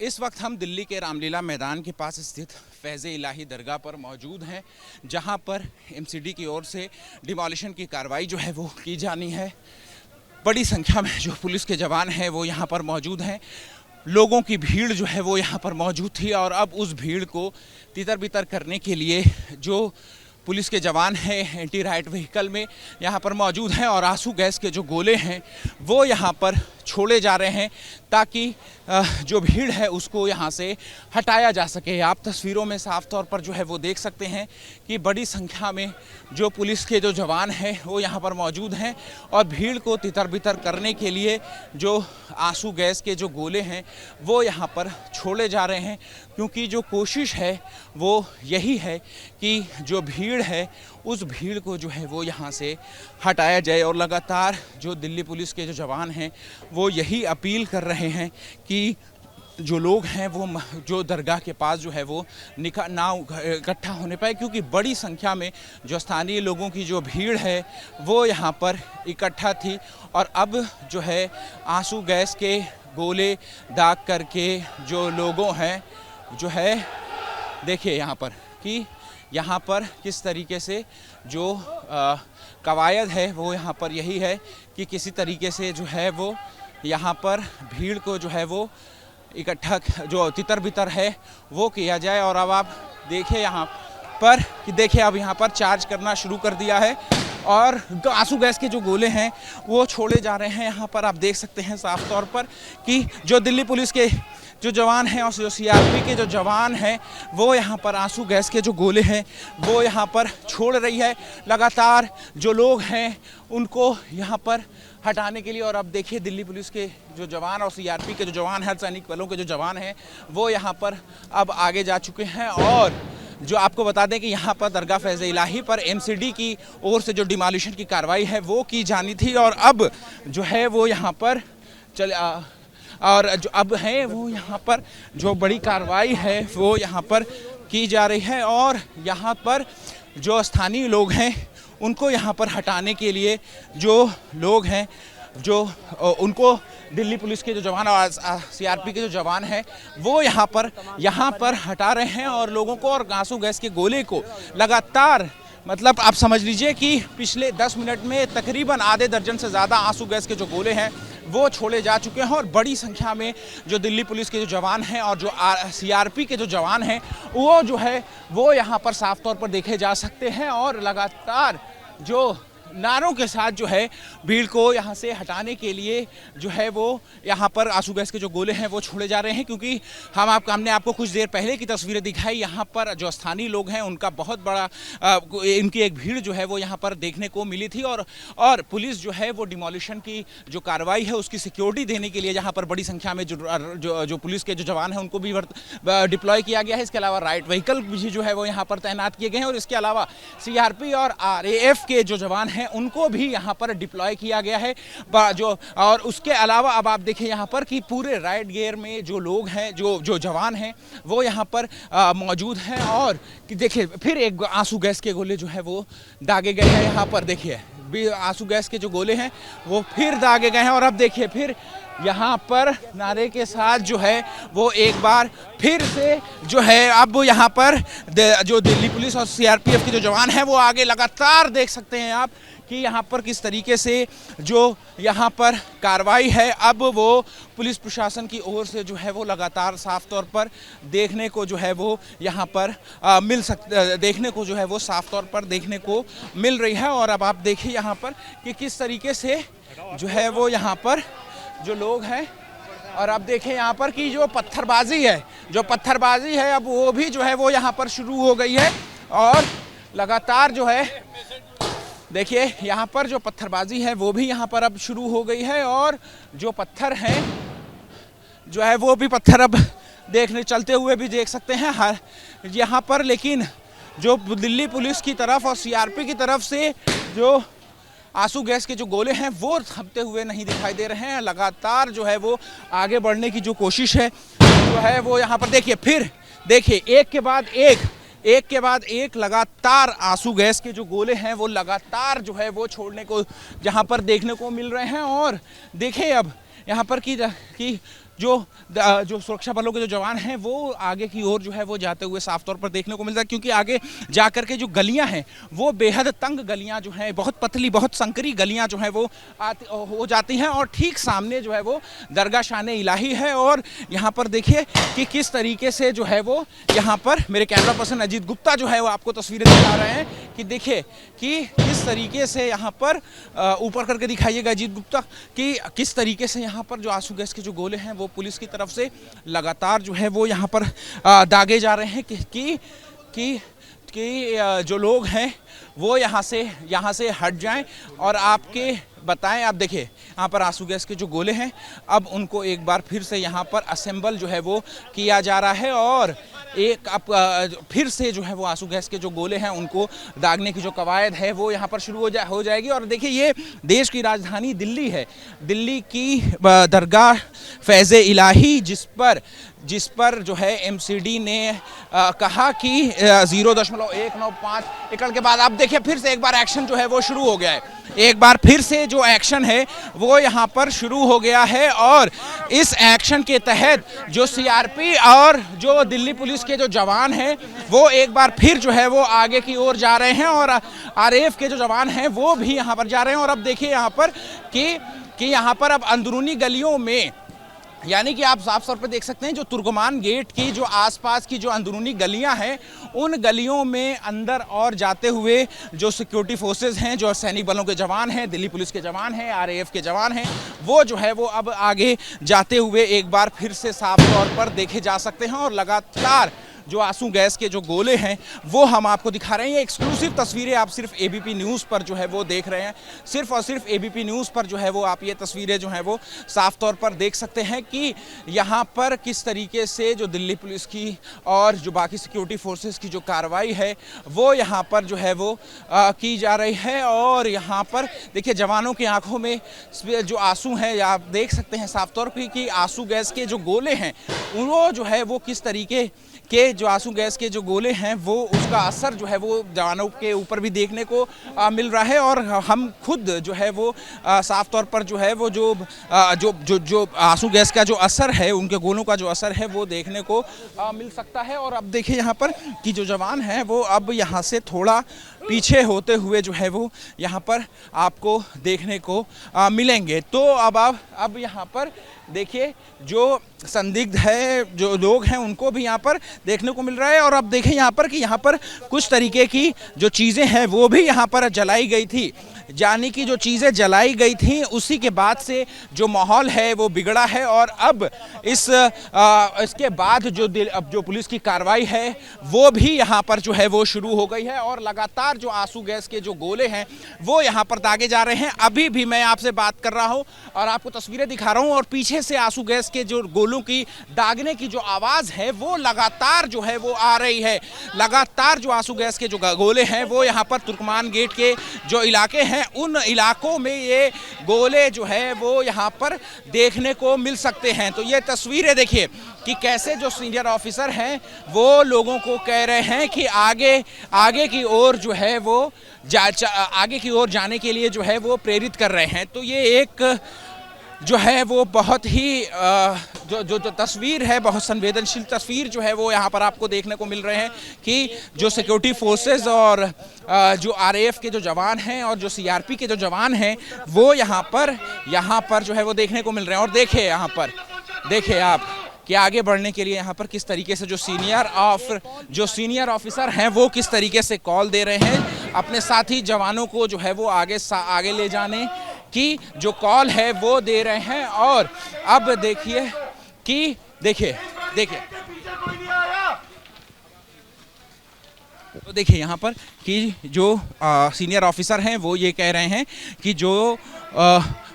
इस वक्त हम दिल्ली के रामलीला मैदान के पास स्थित फैज़े इलाही दरगाह पर मौजूद हैं, जहां पर एमसीडी की ओर से डिमोलिशन की कार्रवाई जो है वो की जानी है। बड़ी संख्या में जो पुलिस के जवान हैं वो यहां पर मौजूद हैं। लोगों की भीड़ जो है वो यहां पर मौजूद थी और अब उस भीड़ को तितर बितर करने के लिए जो पुलिस के जवान हैं एंटी राइट व्हीकल में यहाँ पर मौजूद हैं और आंसू गैस के जो गोले हैं वो यहाँ पर छोड़े जा रहे हैं ताकि जो भीड़ है उसको यहाँ से हटाया जा सके। आप तस्वीरों में साफ तौर पर जो है वो देख सकते हैं कि बड़ी संख्या में जो पुलिस के जो जवान हैं वो यहाँ पर मौजूद हैं और भीड़ को तितर बितर करने के लिए जो आंसू गैस के जो गोले हैं वो यहाँ पर छोड़े जा रहे हैं, क्योंकि जो कोशिश है वो यही है कि जो भीड़ है उस भीड़ को जो है वो यहाँ से हटाया जाए। और लगातार जो दिल्ली पुलिस के जो जवान हैं वो यही अपील कर रहे हैं कि जो लोग हैं वो जो दरगाह के पास जो है वो ना इकट्ठा होने पाए, क्योंकि बड़ी संख्या में जो स्थानीय लोगों की जो भीड़ है वो यहाँ पर इकट्ठा थी और अब जो है आंसू गैस के गोले दाग करके जो लोगों हैं जो है देखिए यहाँ पर कि यहाँ पर किस तरीके से जो कवायद है वो यहाँ पर यही है कि किसी तरीके से जो है वो यहाँ पर भीड़ को जो है वो इकट्ठा जो तितर बितर है वो किया जाए। और अब आप देखें यहाँ पर कि देखिए अब यहाँ पर चार्ज करना शुरू कर दिया है और आंसू गैस के जो गोले हैं वो छोड़े जा रहे हैं। यहाँ पर आप देख सकते हैं साफ तौर पर कि जो दिल्ली पुलिस के जो जवान हैं और जो सीआरपी के जो जवान हैं वो यहाँ पर आंसू गैस के जो गोले हैं वो यहाँ पर छोड़ रही है। लगातार जो लोग हैं उनको यहाँ पर हटाने के लिए, और अब देखिए दिल्ली पुलिस के जो जवान और सीआरपी के जो जवान हैं, सैनिक बलों के जो जवान हैं वो यहाँ पर अब आगे जा चुके हैं। और जो आपको बता दें कि यहाँ पर दरगाह फैज़े इलाही पर एमसीडी की ओर से जो डिमोलिशन की कार्रवाई है वो की जानी थी और अब जो है वो यहाँ पर और जो अब है वो यहाँ पर जो बड़ी कार्रवाई है वो यहाँ पर की जा रही है। और यहाँ पर जो स्थानीय लोग हैं उनको यहाँ पर हटाने के लिए जो लोग हैं जो उनको दिल्ली पुलिस के जो जवान और सीआरपी के जो जवान हैं वो यहाँ पर हटा रहे हैं और लोगों को और आंसू गैस के गोले को लगातार मतलब आप समझ लीजिए कि पिछले 10 मिनट में तकरीबन आधे दर्जन से ज़्यादा आंसू गैस के जो गोले हैं वो छोड़े जा चुके हैं। और बड़ी संख्या में जो दिल्ली पुलिस के जो जवान हैं और जो सीआरपी के जो जवान हैं वो जो है वो यहाँ पर साफ तौर पर देखे जा सकते हैं और लगातार जो नारों के साथ जो है भीड़ को यहाँ से हटाने के लिए जो है वो यहाँ पर आंसू गैस के जो गोले हैं वो छोड़े जा रहे हैं। क्योंकि हमने आपको कुछ देर पहले की तस्वीरें दिखाई, यहाँ पर जो स्थानीय लोग हैं उनका बहुत बड़ा इनकी एक भीड़ जो है वो यहाँ पर देखने को मिली थी और पुलिस जो है वो डिमोलिशन की जो कार्रवाई है उसकी सिक्योरिटी देने के लिए यहाँ पर बड़ी संख्या में जो पुलिस के जो जवान हैं उनको भी डिप्लॉय किया गया है। इसके अलावा राइट व्हीकल भी जो है वो यहाँ पर तैनात किए गए हैं और इसके अलावा सीआरपी और आरएएफ के जो जवान हैं उनको भी यहाँ पर डिप्लॉय किया गया है जो। और उसके अलावा अब आप देखें यहाँ पर कि पूरे राइट गियर में जो लोग हैं जो जवान हैं वो यहाँ पर मौजूद हैं और कि देखिए फिर एक आंसू गैस के गोले जो है वो दागे गए हैं। यहाँ पर देखिए आंसू गैस के जो गोले हैं वो फिर दागे गए हैं और अब देखिए फिर यहाँ पर नारे के साथ जो है वो एक बार फिर से जो है अब यहाँ पर जो दिल्ली पुलिस और सीआरपीएफ के जो जवान हैं वो आगे लगातार देख सकते हैं आप कि यहाँ पर किस तरीके से जो यहाँ पर कार्रवाई है अब वो पुलिस प्रशासन की ओर से जो है वो लगातार साफ तौर पर देखने को जो है वो यहाँ पर देखने को जो है वो साफ तौर पर देखने को मिल रही है। और अब आप देखिए यहाँ पर कि किस तरीके से जो है वो यहाँ पर जो लोग हैं और अब देखें यहाँ पर कि जो पत्थरबाजी है अब वो भी जो है वो यहाँ पर शुरू हो गई है और लगातार जो है देखिए यहाँ पर जो पत्थरबाजी है वो भी यहाँ पर अब शुरू हो गई है और जो पत्थर हैं जो है वो भी पत्थर अब चलते हुए भी देख सकते हैं हर यहाँ पर। लेकिन जो दिल्ली पुलिस की तरफ और सीआरपी की तरफ से जो आंसू गैस के जो गोले हैं वो थमते हुए नहीं दिखाई दे रहे हैं। लगातार जो है वो आगे बढ़ने की जो कोशिश है जो है वो यहाँ पर देखिए फिर देखिए एक के बाद एक लगातार आंसू गैस के जो गोले हैं वो लगातार जो है वो छोड़ने को यहाँ पर देखने को मिल रहे हैं। और देखिए अब यहाँ पर कि जो सुरक्षा बलों के जो जवान हैं वो आगे की ओर जो है वो जाते हुए साफ तौर पर देखने को मिलता है, क्योंकि आगे जाकर के जो गलियां हैं वो बेहद तंग गलियां जो हैं, बहुत पतली, बहुत संकरी गलियां जो हैं वो हो जाती हैं। और ठीक सामने जो है वो दरगाह शान इलाही है। और यहाँ पर देखिए कि किस तरीके से जो है वो यहाँ पर मेरे कैमरा पर्सन अजीत गुप्ता जो है वो आपको तस्वीरें दिखा रहे हैं कि देखिए कि किस तरीके से यहाँ पर ऊपर करके दिखाइएगा अजीत गुप्ता कि किस तरीके से यहाँ पर जो आंसू गैस के जो गोले हैं वो पुलिस की तरफ से लगातार जो है वो यहाँ पर दागे जा रहे हैं कि जो लोग हैं वो यहाँ से हट जाएं और आपके बताएं। आप देखिए यहाँ पर आंसू गैस के जो गोले हैं अब उनको एक बार फिर से यहाँ पर असेंबल जो है वो किया जा रहा है और एक अब फिर से जो है वो आंसू गैस के जो गोले हैं उनको दागने की जो कवायद है वो यहाँ पर शुरू हो जाएगी। और देखिए ये देश की राजधानी दिल्ली है, दिल्ली की दरगाह फैज़ इलाही जिस पर जो है एमसीडी ने कहा कि 0.195 एकड़ के बाद अब देखिए फिर से एक बार एक्शन जो है वो शुरू हो गया है। एक बार फिर से जो एक्शन है वो यहाँ पर शुरू हो गया है और इस एक्शन के तहत जो सीआरपी और जो दिल्ली पुलिस के जो जवान हैं वो एक बार फिर जो है वो आगे की ओर जा रहे हैं और आरएएफ के जो जवान हैं वो भी यहाँ पर जा रहे हैं। और अब देखिए यहाँ पर कि यहाँ पर अब अंदरूनी गलियों में, यानी कि आप साफ तौर पर देख सकते हैं जो तुर्कमान गेट की जो आसपास की जो अंदरूनी गलियां हैं उन गलियों में अंदर और जाते हुए जो सिक्योरिटी फोर्सेस हैं, जो सैनिक बलों के जवान हैं, दिल्ली पुलिस के जवान हैं, आरएएफ के जवान हैं, वो जो है वो अब आगे जाते हुए एक बार फिर से साफ तौर पर देखे जा सकते हैं। और लगातार जो आंसू गैस के जो गोले हैं वो हम आपको दिखा रहे हैं। ये एक्सक्लूसिव तस्वीरें आप सिर्फ एबीपी न्यूज़ पर जो है वो देख रहे हैं, सिर्फ और सिर्फ एबीपी न्यूज़ पर जो है वो आप ये तस्वीरें जो हैं वो साफ तौर पर देख सकते हैं कि यहाँ पर किस तरीके से जो दिल्ली पुलिस की और जो बाकी सिक्योरिटी फोर्सेस की जो कार्रवाई है वो यहाँ पर जो है वो की जा रही है। और यहाँ पर देखिए जवानों की आंखों में जो आंसू हैं, आप देख सकते हैं साफ तौर पर कि आंसू गैस के जो गोले हैं वो जो है वो किस तरीके के जो आंसू गैस के जो गोले हैं वो उसका असर जो है वो जवानों के ऊपर भी देखने को मिल रहा है। और हम खुद जो है वो साफ तौर पर जो है वो जो आंसू गैस का जो असर है, उनके गोलों का जो असर है वो देखने को मिल सकता है। और अब देखिए यहाँ पर कि जो जवान हैं वो अब यहाँ से थोड़ा पीछे होते हुए जो है वो यहाँ पर आपको देखने को मिलेंगे। तो अब यहाँ पर देखिए जो संदिग्ध है, जो लोग हैं, उनको भी यहाँ पर देखने को मिल रहा है। और अब देखें यहाँ पर कि यहाँ पर कुछ तरीके की जो चीज़ें हैं वो भी यहाँ पर जलाई गई थी, यानी कि जो चीज़ें जलाई गई थी उसी के बाद से जो माहौल है वो बिगड़ा है। और अब इसके बाद जो पुलिस की कार्रवाई है वो भी यहाँ पर जो है वो शुरू हो गई है और लगातार जो आंसू गैस के जो गोले हैं वो यहाँ पर दागे जा रहे हैं। अभी भी मैं आपसे बात कर रहा हूँ और आपको तस्वीरें दिखा रहा हूँ और पीछे से आंसू गैस के जो गोलों की दागने की जो आवाज़ है वो लगातार जो है वो आ रही है। लगातार जो आंसू गैस के जो गोले हैं वो यहाँ पर तुर्कमान गेट के जो इलाके हैं उन इलाकों में ये गोले जो है वो यहाँ पर देखने को मिल सकते हैं। तो ये तस्वीरें देखिए कि कैसे जो सीनियर ऑफिसर हैं वो लोगों को कह रहे हैं कि आगे की ओर जो है वो आगे की ओर जाने के लिए जो है वो प्रेरित कर रहे हैं। तो ये एक जो है वो बहुत ही जो तस्वीर है, बहुत संवेदनशील तस्वीर जो है वो यहाँ पर आपको देखने को मिल रहे हैं कि जो सिक्योरिटी फोर्सेस और जो आरएएफ के जो जवान हैं और जो सीआरपी के जो जवान हैं वो यहाँ पर जो है वो देखने को मिल रहे हैं। और देखिए यहाँ पर देखिए आप कि आगे बढ़ने के लिए यहाँ पर किस तरीके से जो सीनियर ऑफिसर हैं वो किस तरीके से कॉल दे रहे हैं अपने साथी जवानों को जो है वो आगे ले जाने की जो कॉल है वो दे रहे हैं। और अब देखिए कि देखिए तो देखिए यहाँ पर कि जो सीनियर ऑफिसर हैं वो ये कह रहे हैं कि जो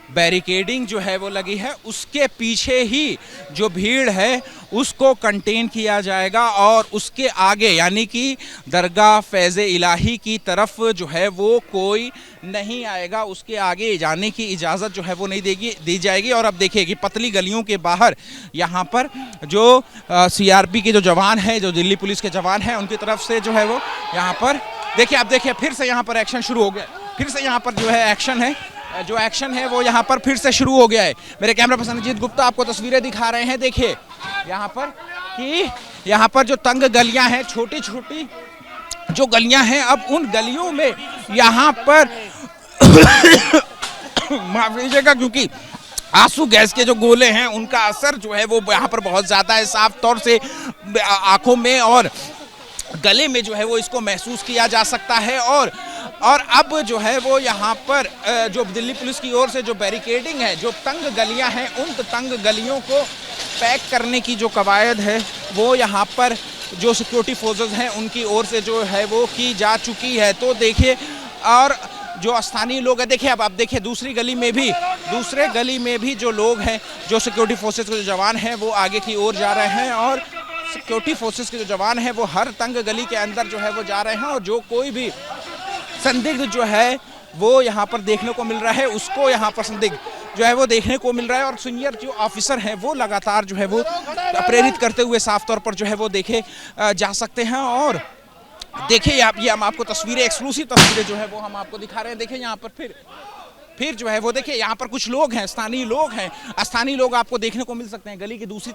बैरिकेडिंग जो है वो लगी है उसके पीछे ही जो भीड़ है उसको कंटेन किया जाएगा और उसके आगे यानी कि दरगाह फैज़ इलाही की तरफ जो है वो कोई नहीं आएगा, उसके आगे जाने की इजाज़त जो है वो नहीं दी जाएगी। और अब देखिए कि पतली गलियों के बाहर यहाँ पर जो सीआरपी के जो जवान हैं, जो दिल्ली पुलिस के जवान हैं, उनकी तरफ से जो है वो यहाँ पर देखिए, आप देखिए फिर से यहाँ पर एक्शन शुरू हो गया, फिर से यहाँ पर जो है एक्शन है जो एक्शन है वो यहाँ पर फिर से शुरू हो गया है। मेरे कैमरा पर्सन अजीत गुप्ता आपको तस्वीरें दिखा रहे हैं। देखिए यहाँ पर कि यहाँ पर जो तंग गलियाँ हैं, छोटी छोटी जो गलियाँ हैं, अब उन गलियों में यहाँ पर माफ कीजिएगा क्योंकि आंसू गैस के जो गोले हैं उनका असर जो है वो यहाँ पर बहुत ज़्यादा है। साफ तौर से आंखों में और गले में जो है वो इसको महसूस किया जा सकता है। और अब जो है वो यहाँ पर जो दिल्ली पुलिस की ओर से जो बैरिकेडिंग है, जो तंग गलियाँ हैं, उन तंग गलियों को पैक करने की जो कवायद है वो यहाँ पर जो सिक्योरिटी फोर्सेस हैं उनकी ओर से जो है वो की जा चुकी है। तो देखिए, और जो स्थानीय लोग हैं, देखिए अब आप देखिए दूसरे गली में भी जो लोग हैं, जो सिक्योरिटी फोर्सेस के जो जवान हैं वो आगे की ओर जा रहे हैं। और सिक्योरिटी फोर्सेस के जो जवान हैं वो हर तंग गली के अंदर जो है वो जा रहे हैं। और जो कोई भी संदिग्ध जो है वो यहाँ पर देखने को मिल रहा है, उसको यहाँ पर संदिग्ध जो है वो देखने को मिल रहा है। और सीनियर जो ऑफिसर हैं वो लगातार जो है वो प्रेरित करते हुए साफ तौर पर जो है वो देखे जा सकते हैं। और देखिए आप, ये हम आपको तस्वीरें, एक्सक्लूसिव तस्वीरें जो है वो हम आपको दिखा रहे हैं। देखिए यहाँ पर फिर जो है वो देखिए यहाँ पर कुछ लोग हैं, स्थानीय लोग आपको देखने को मिल सकते हैं। गली की दूसरी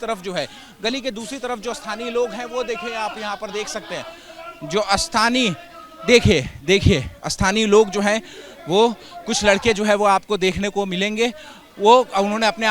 तरफ जो स्थानीय लोग हैं वो देखिए आप यहाँ पर देख सकते हैं। जो स्थानीय देखिए स्थानीय लोग जो हैं वो कुछ लड़के जो है वो आपको देखने को मिलेंगे। वो उन्होंने अपने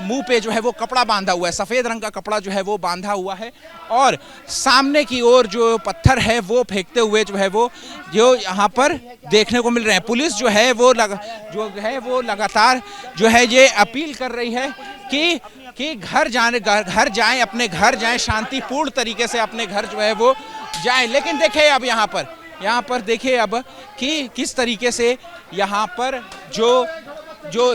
मुंह पे जो है वो कपड़ा बांधा हुआ है, सफ़ेद रंग का कपड़ा जो है वो बांधा हुआ है। और सामने की ओर जो पत्थर है वो फेंकते हुए जो है वो जो यहाँ पर देखने को मिल रहे हैं। पुलिस जो है वो लगातार जो है ये अपील कर रही है कि घर जाएं, अपने घर जाएं, शांतिपूर्ण तरीके से अपने घर जो है वो जाएं। लेकिन देखिए अब यहाँ पर देखिए अब कि किस तरीके से यहाँ पर जो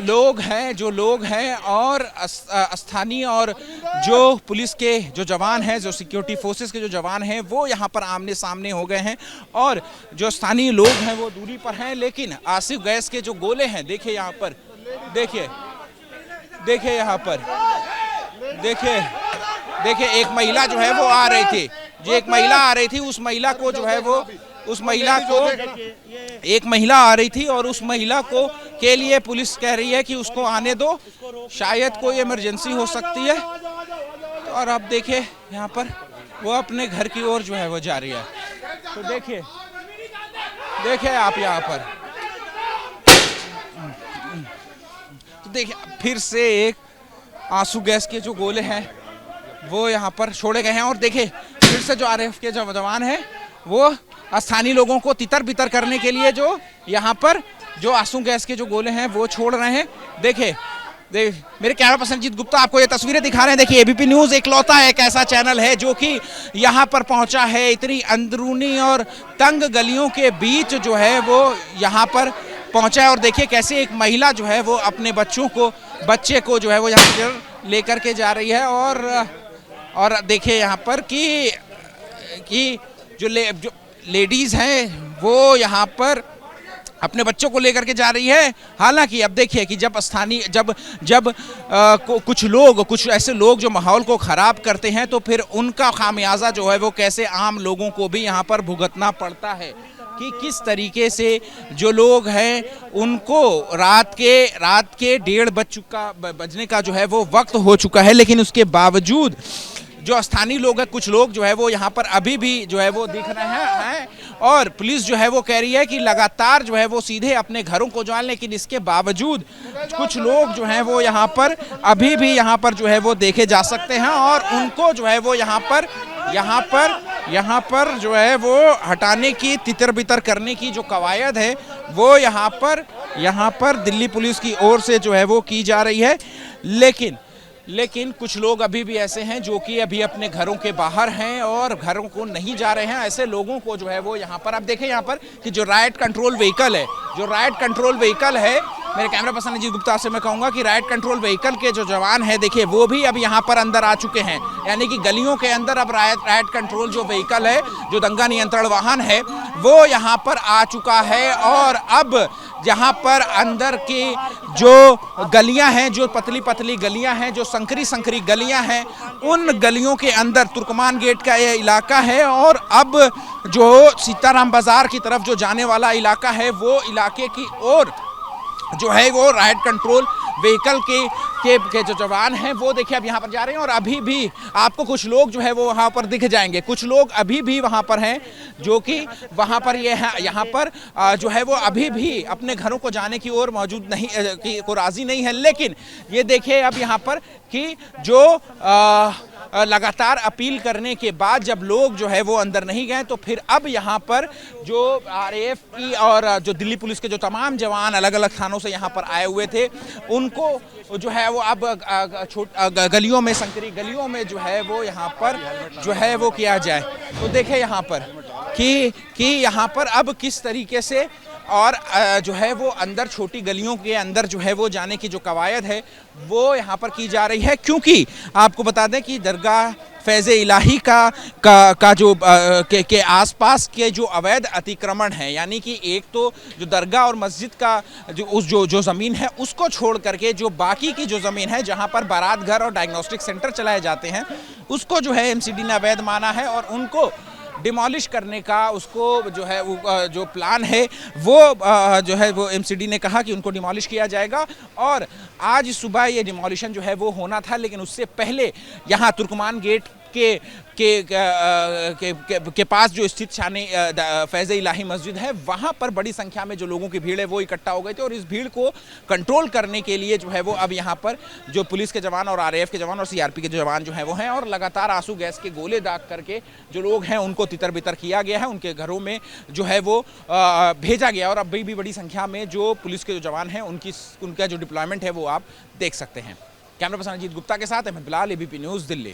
लोग हैं और स्थानीय और जो पुलिस के जो जवान हैं, जो सिक्योरिटी फोर्सेस के जो जवान हैं वो यहाँ पर आमने सामने हो गए हैं। और जो स्थानीय लोग हैं वो दूरी पर हैं। लेकिन आसिफ गैस के जो गोले हैं, देखिए यहाँ पर देखिए एक महिला जो है वो आ रही थी, उस महिला को जो है वो एक महिला आ रही थी और उस महिला को के लिए पुलिस कह रही है कि उसको आने दो, शायद कोई इमरजेंसी हो सकती है। और अब देखिए यहाँ पर वो अपने घर की ओर जो है वो जा रही है। तो देखिए आप यहाँ पर तो देखिए फिर से एक आंसू गैस के जो गोले हैं वो यहाँ पर छोड़े गए हैं। और देखिए फिर से जो आरएएफ के जवान हैं वो स्थानीय लोगों को तितर बितर करने के लिए जो यहाँ पर जो आंसू गैस के जो गोले हैं वो छोड़ रहे हैं। देखिए मेरे कैमरा पर्सन अजीत गुप्ता आपको ये तस्वीरें दिखा रहे हैं। देखिए एबीपी न्यूज़ इकलौता एक ऐसा चैनल है जो कि यहाँ पर पहुँचा है, इतनी अंदरूनी और तंग गलियों के बीच जो है वो यहाँ पर पहुँचा है। और देखिए कैसे एक महिला जो है वो अपने बच्चे को जो है वो यहाँ पर लेकर के जा रही है। और देखिए यहाँ पर कि जो लेडीज़ हैं वो यहाँ पर अपने बच्चों को लेकर के जा रही है। हालांकि अब देखिए कि जब कुछ ऐसे लोग जो माहौल को ख़राब करते हैं तो फिर उनका खामियाजा जो है वो कैसे आम लोगों को भी यहाँ पर भुगतना पड़ता है। कि किस तरीके से जो लोग हैं उनको रात के 1:30 बजने का जो है वो वक्त हो चुका है, लेकिन उसके बावजूद जो स्थानीय लोग हैं, कुछ लोग जो है वो यहाँ पर अभी भी जो है वो दिख रहे हैं। और पुलिस जो है वो कह रही है कि लगातार जो है वो सीधे अपने घरों को जाएं, लेकिन इसके बावजूद कुछ लोग जो हैं वो यहाँ पर अभी भी यहाँ पर जो है वो देखे जा सकते हैं। और उनको जो है वो यहाँ पर जो है वो हटाने की, तितर बितर करने की जो कवायद है वो यहाँ पर दिल्ली पुलिस की ओर से जो है वो की जा रही है। लेकिन कुछ लोग अभी भी ऐसे हैं जो कि अभी अपने घरों के बाहर हैं और घरों को नहीं जा रहे हैं। ऐसे लोगों को जो है वो यहाँ पर आप देखें यहाँ पर कि जो राइट कंट्रोल व्हीकल है, मेरे कैमरा पर्सन अजीत गुप्ता से मैं कहूँगा कि राइट कंट्रोल व्हीकल के जो जवान हैं देखिए वो भी अब यहाँ पर अंदर आ चुके हैं। यानी कि गलियों के अंदर अब राइट कंट्रोल जो व्हीकल है, जो दंगा नियंत्रण वाहन है, वो यहाँ पर आ चुका है। और अब जहाँ पर अंदर की जो गलियाँ हैं, जो पतली पतली गलियाँ हैं, जो संकरी गलियाँ हैं, उन गलियों के अंदर तुर्कमान गेट का ये इलाका है। और अब जो सीताराम बाजार की तरफ जो जाने वाला इलाका है वो इलाके की ओर जो है वो राइट कंट्रोल व्हीकल के जो जवान हैं वो देखिए अब यहाँ पर जा रहे हैं। और अभी भी आपको कुछ लोग जो है वो वहाँ पर दिख जाएंगे, कुछ लोग अभी भी वहाँ पर हैं जो कि वहाँ पर ये है, यहाँ पर जो है वो अभी भी अपने घरों को जाने की ओर मौजूद नहीं को राज़ी नहीं है। लेकिन ये देखिए अब यहाँ पर कि जो लगातार अपील करने के बाद जब लोग जो है वो अंदर नहीं गए तो फिर अब यहाँ पर जो आरएएफ की और जो दिल्ली पुलिस के जो तमाम जवान अलग अलग थानों से यहाँ पर आए हुए थे उनको जो है वो अब गलियों में, संकरी गलियों में जो है वो यहाँ पर जो है वो किया जाए। तो देखें यहाँ पर कि यहाँ पर अब किस तरीके से और जो है वो अंदर छोटी गलियों के अंदर जो है वो जाने की जो कवायद है वो यहाँ पर की जा रही है। क्योंकि आपको बता दें कि दरगाह फैज़ इलाही का जो के आसपास के जो अवैध अतिक्रमण है, यानी कि एक तो जो दरगाह और मस्जिद का जो ज़मीन है उसको छोड़ करके जो बाकी की जो ज़मीन है जहाँ पर बारात घर और डायग्नोस्टिक सेंटर चलाए जाते हैं उसको जो है एमसीडी ने अवैध माना है और उनको डिमोलिश करने का उसको जो है वो जो प्लान है वो जो है वो एमसीडी ने कहा कि उनको डिमोलिश किया जाएगा। और आज सुबह ये डिमोलिशन जो है वो होना था, लेकिन उससे पहले यहाँ तुर्कमान गेट के पास जो स्थित शान फैज़ इलाही मस्जिद है वहाँ पर बड़ी संख्या में जो लोगों की भीड़ है वो इकट्ठा हो गए थे। और इस भीड़ को कंट्रोल करने के लिए जो है वो अब यहाँ पर जो पुलिस के जवान और आरएएफ के जवान और सीआरपी के जो जवान जो हैं वो हैं और लगातार आंसू गैस के गोले दाग करके जो लोग हैं उनको तितर बितर किया गया है, उनके घरों में जो है वो भेजा गया। और अभी भी बड़ी संख्या में जो पुलिस के जो जवान हैं उनका जो डिप्लॉयमेंट है वो आप देख सकते हैं। कैमरा पर्सन अजीत गुप्ता के साथ अहमद बिलाल, एबीपी न्यूज़, दिल्ली।